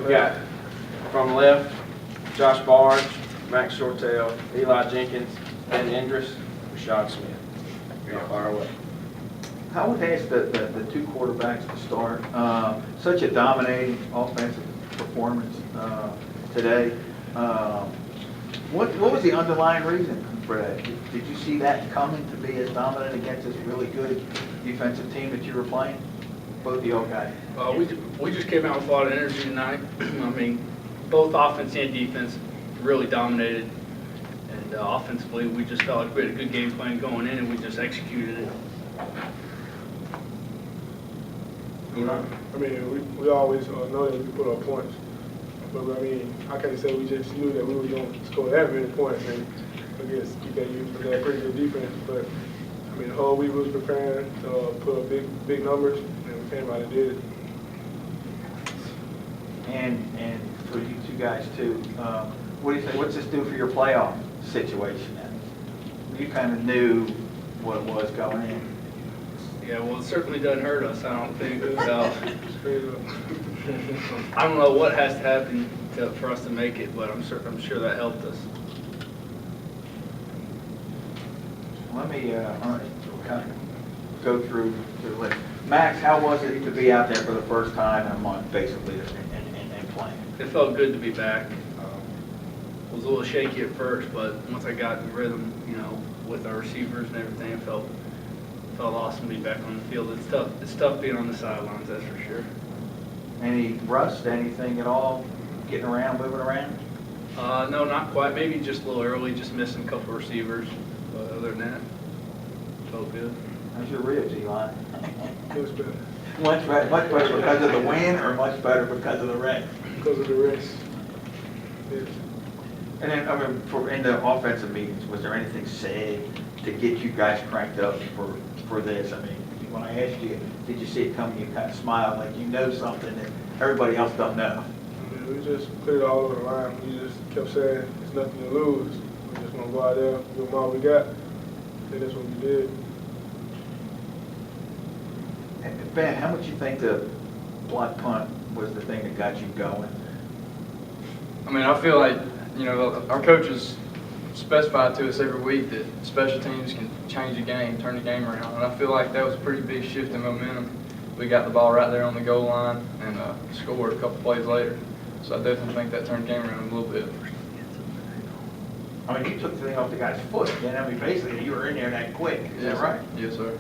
We got from left, Josh Barge, Max Shortell, Eli Jenkins, Ben Endress, Rashad Smith. You're far away. I would ask the two quarterbacks to start. Such a dominating offensive performance today. What was the underlying reason for that? Did you see that coming to be as dominant against this really good defensive team that you were playing? Both of y'all guys. We just came out with a lot of energy tonight. I mean, both offense and defense really dominated. And offensively, we just felt like we had a good game plan going in, and we just executed it. I mean, we always know that we put up points. But I mean, I can't say we just knew that we were going to score that many points. And I guess UKU was that pretty good defense. But I mean, the whole week we was preparing to put up big numbers, and we came out and did it. And for you two guys too, what do you think? What's this do for your playoff situation then? You kind of knew what it was going in. Yeah, well, it certainly doesn't hurt us, I don't think. So, I don't know what has to happen for us to make it, but I'm sure that helped us. Let me kind of go through the list. Max, how was it to be out there for the first time in a month, basically, and playing? It felt good to be back. It was a little shaky at first, but once I got in rhythm, with our receivers and everything, it felt awesome to be back on the field. It's tough being on the sidelines, that's for sure. Any rust, anything at all, getting around, moving around? No, not quite. Maybe just a little early, just missing a couple of receivers. But other than that, felt good. How's your ribs, Eli? It was better. Much better because of the win, or much better because of the rest? Because of the rest. Yes. And then, I mean, in the offensive meetings, was there anything said to get you guys cranked up for this? I mean, when I asked you, did you see it coming, you kind of smiled like you know something that everybody else don't know? I mean, we just put it all over the line. We just kept saying, it's nothing to lose. We're just going to go out there, give them all we got. And that's what we did. And Ben, how much you think the block punt was the thing that got you going? I mean, I feel like, our coaches specify to us every week that special teams can change the game, turn the game around. And I feel like that was a pretty big shift in momentum. We got the ball right there on the goal line and scored a couple plays later. So I definitely think that turned the game around a little bit. I mean, you took the thing off the guy's foot. Then, I mean, basically, you were in there that quick. Is that right? Yes, sir.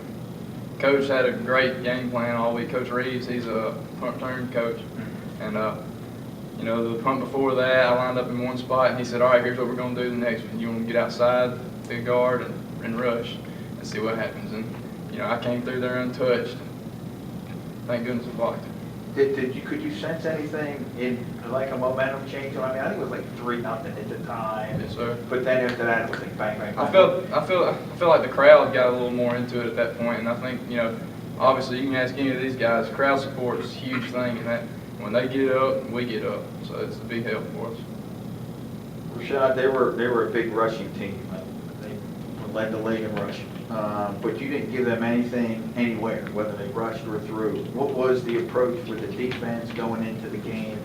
Coach had a great game plan all week. Coach Reeves, he's a punt return coach. And, the punt before that, I lined up in one spot, and he said, all right, here's what we're going to do the next one. You want to get outside the guard and rush and see what happens. And, I came through there untouched. Thank goodness I blocked. Could you sense anything in like a momentum change? I mean, I think it was like 3-0 at the time. Yes, sir. But then after that, it was like bang, bang, bang. I feel like the crowd got a little more into it at that point, and I think obviously you can ask any of these guys. Crowd support is a huge thing, and that when they get up, we get up. So it's a big help for us. Rashad, they were a big rushing team. They led the league in rushing. But you didn't give them anything anywhere, whether they rushed or threw. What was the approach with the defense going into the game?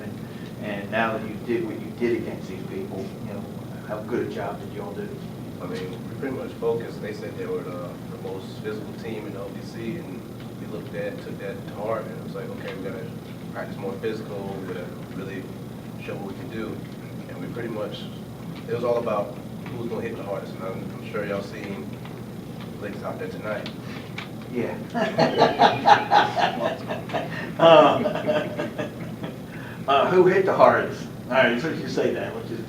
And now that you did what you did against these people, how good a job did you all do? I mean, we pretty much focused. They said they were the most physical team in the OVC, and we took that to heart, and it was like, okay, we got to practice more physical. We got to really show what we can do. And we pretty much, it was all about who was going to hit the hardest. And I'm sure y'all seen Blake's out there tonight. Yeah. Who hit the hardest? All right, as soon as you say that, which is.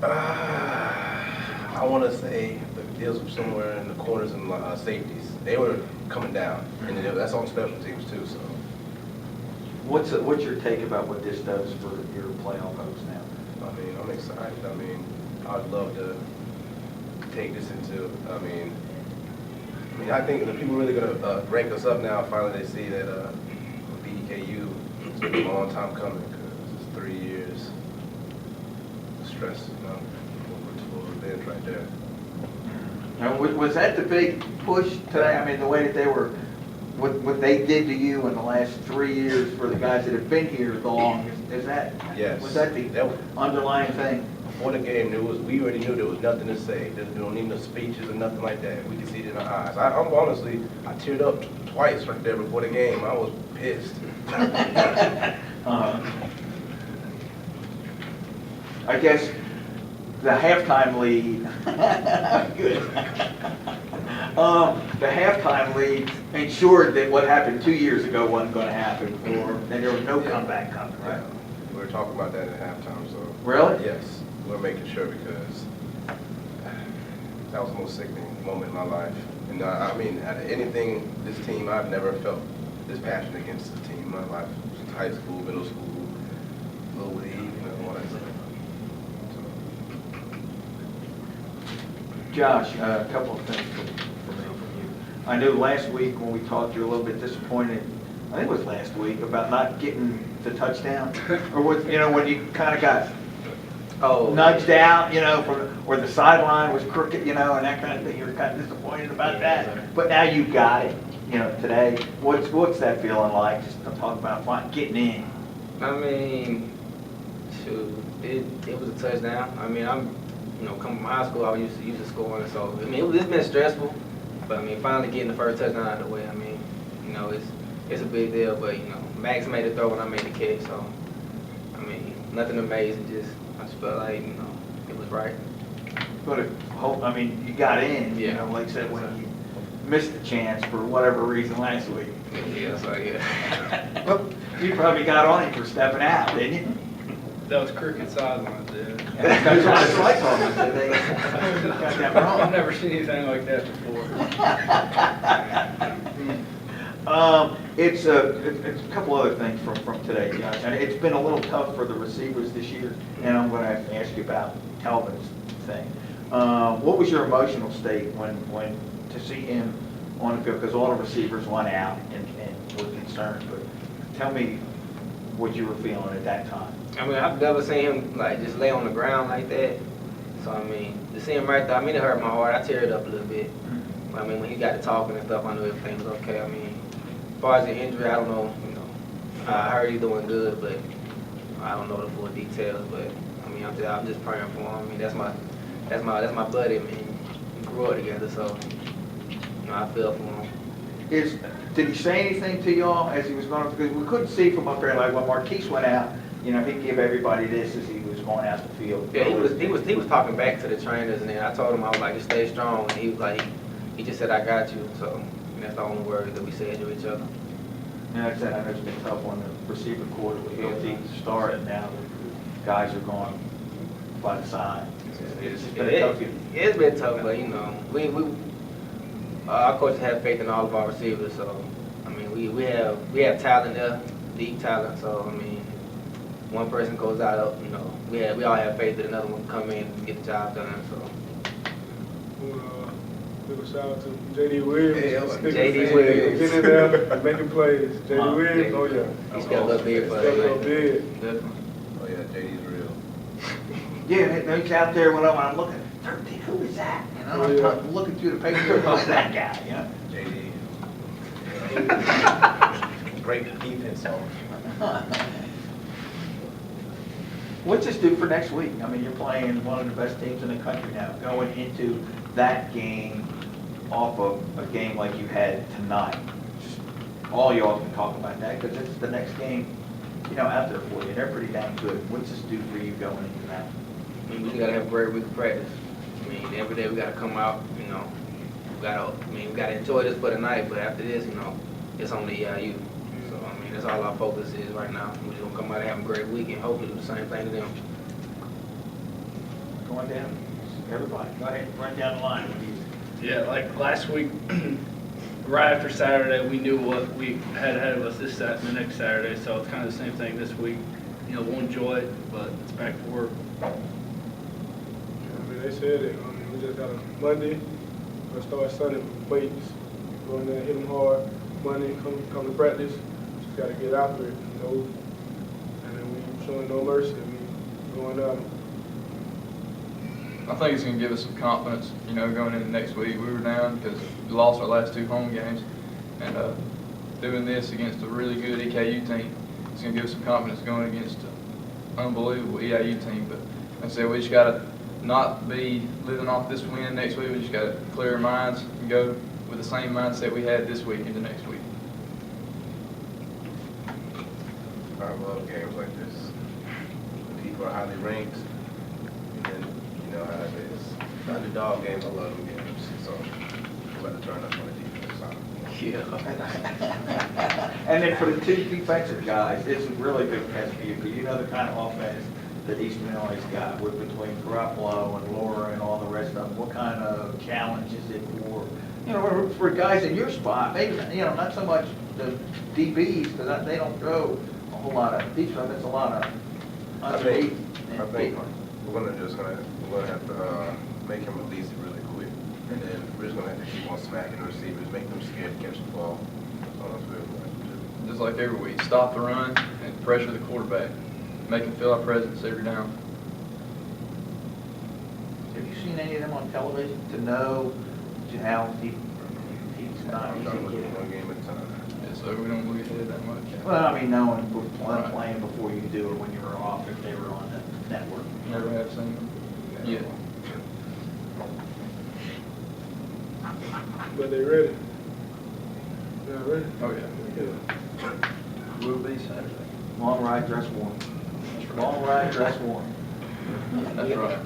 I want to say the deals were somewhere in the corners and safeties. They were coming down, and that's on special teams too. So, What's your take about what this does for your playoff hopes now? I mean, I'm excited. I mean, I'd love to take this into. I mean, I think the people really gonna rank us up now. Finally, they see that BEKU. It's been a long time coming because it's 3 years. The stress, for revenge right there. Now, was that the big push today? I mean, the way that they were what they did to you in the last 3 years for the guys that have been here the longest, is that, Yes. was that the That was- underlying thing? Before the game, we already knew there was nothing to say. There don't need no speeches or nothing like that. We could see it in our eyes. I'm honestly, I teared up twice right there before the game. I was pissed. I guess the halftime lead, good. The halftime lead ensured that what happened 2 years ago wasn't going to happen, and there was no comeback coming, right? We were talking about that at halftime, so. Really? Yes, we're making sure because that was the most sickening moment in my life. And I mean, out of anything, this team, I've never felt this passion against the team in my life. Since high school, middle school, little league, all that stuff. Josh, a couple of things from you. I know last week when we talked, you were a little bit disappointed, I think it was last week, about not getting the touchdown. Or what, when you kind of got nudged out, or the sideline was crooked, and that kind of thing. You were kind of disappointed about that. But now you got it, today. What's that feeling like? Just talk about getting in. I mean, shoot, it was a touchdown. I mean, coming from high school, I was used to scoring. So, I mean, it's been stressful. But, I mean, finally getting the first touchdown out of the way, I mean, it's a big deal. But, Max made the throw and I made the catch. So, I mean, nothing amazing. I just felt like, it was right. But you got in, Yeah. like I said, when you missed the chance for whatever reason last week. Yeah, so, yeah. Well, you probably got on him for stepping out, didn't you? That was crooked sidelines there. That's what the flight told me. They got that I've wrong. never seen anything like that before. It's a couple other things from today, Josh. And it's been a little tough for the receivers this year, and I'm going to ask you about Calvin's thing. What was your emotional state when to see him on the field? Because all the receivers went out and were concerned. But tell me what you were feeling at that time. I mean, I've never seen him, just lay on the ground like that. So, I mean, to see him right there, I mean, it hurt my heart. I teared up a little bit. But, I mean, when he got to talking and stuff, I knew everything was okay. I mean, as far as the injury, I don't know, I heard he's doing good, but I don't know the full details. But, I mean, I'm just praying for him. I mean, that's my buddy. I mean, we grew up together, so, I feel for him. Did he say anything to y'all as he was going? Because we couldn't see from up there. Like when Marquise went out, he gave everybody this as he was going out the field. Yeah, he was talking back to the trainers, and then I told him I was like, just stay strong, and he was like, he just said, I got you. So that's the only word that we said to each other. And like I said, I know it's been tough on the receiver corps with healthy to start, and now the guys are going by the side. It's been a tough year. It's been tough, but we our coaches have faith in all of our receivers. So I mean, we have talent there, deep talent. So I mean, one person goes out, we all have faith that another one come in and get the job done. So. Give a shout out to J.D. Williams. J.D. Williams. Getting in there, making plays. J.D. Williams, oh yeah. He stepped up big for Stepped up us. big. Definitely. Oh yeah, JD's real. Yeah, he's out there when I'm looking. 13, who is that? I'm looking through the paper. Who is that guy? JD. Great defense on. What's this do for next week? I mean, you're playing one of the best teams in the country now, going into that game off of a game like you had tonight. Just all y'all can talk about that because it's the next game, out there for you. They're pretty dang good. What's this do for you going into that? I mean, we gotta have a great week of practice. I mean, every day we gotta come out, we gotta enjoy this for the night, but after this, it's on the EIU. So, I mean, that's all our focus is right now. We're just gonna come out and have a great week and hopefully do the same thing to them. Going down, everybody, go ahead, run down the line. Yeah, like last week, right after Saturday, we knew what we had ahead of us the next Saturday, so it's kind of the same thing this week. We'll enjoy it, but it's back to work. I mean, they said it. We just got a Monday. We'll start Sunday with weights. Go in there, hit them hard. Monday, come to practice. Just got to get after it, And then we showing no mercy. We going out. I think it's going to give us some confidence, going into next week. We were down because we lost our last two home games, and doing this against a really good EKU team, it's gonna give us some confidence going against an unbelievable EIU team. But like I said, we just gotta not be living off this win next week. We just gotta clear our minds and go with the same mindset we had this week into next week. I love games like this. People are highly ranked, and then you know how it is. The underdog games, I love them games, so we got to turn up on the defense side. Yeah. And then for the two defensive guys, it's a really big test for you, because you know the kind of offense that Eastern Illinois got with between Garoppolo and Laura and all the rest of them. What kind of challenge is it for, you know, for guys in your spot? Maybe, you know, not so much the DBs, because they don't throw a whole lot of deep stuff. It's a lot of underneath. I think we're gonna have to make him release it really quick, and then we're just gonna have to keep on smacking the receivers, make them scared to catch the ball. That's all that's really gonna have to do. Just like every week, stop the run and pressure the quarterback. Make him feel our presence every down. Have you seen any of them on television to know how he's not I'm easy done to with get? one game at a time. Yeah, so we don't look ahead that much. Well, I mean, knowing Right. playing before you do it, when you were off, if they were on the network. Never have seen them. Yeah. But they ready. Yeah, ready. Oh, yeah. Will be Saturday. Long ride, dress warm. Long ride, dress warm. That's right.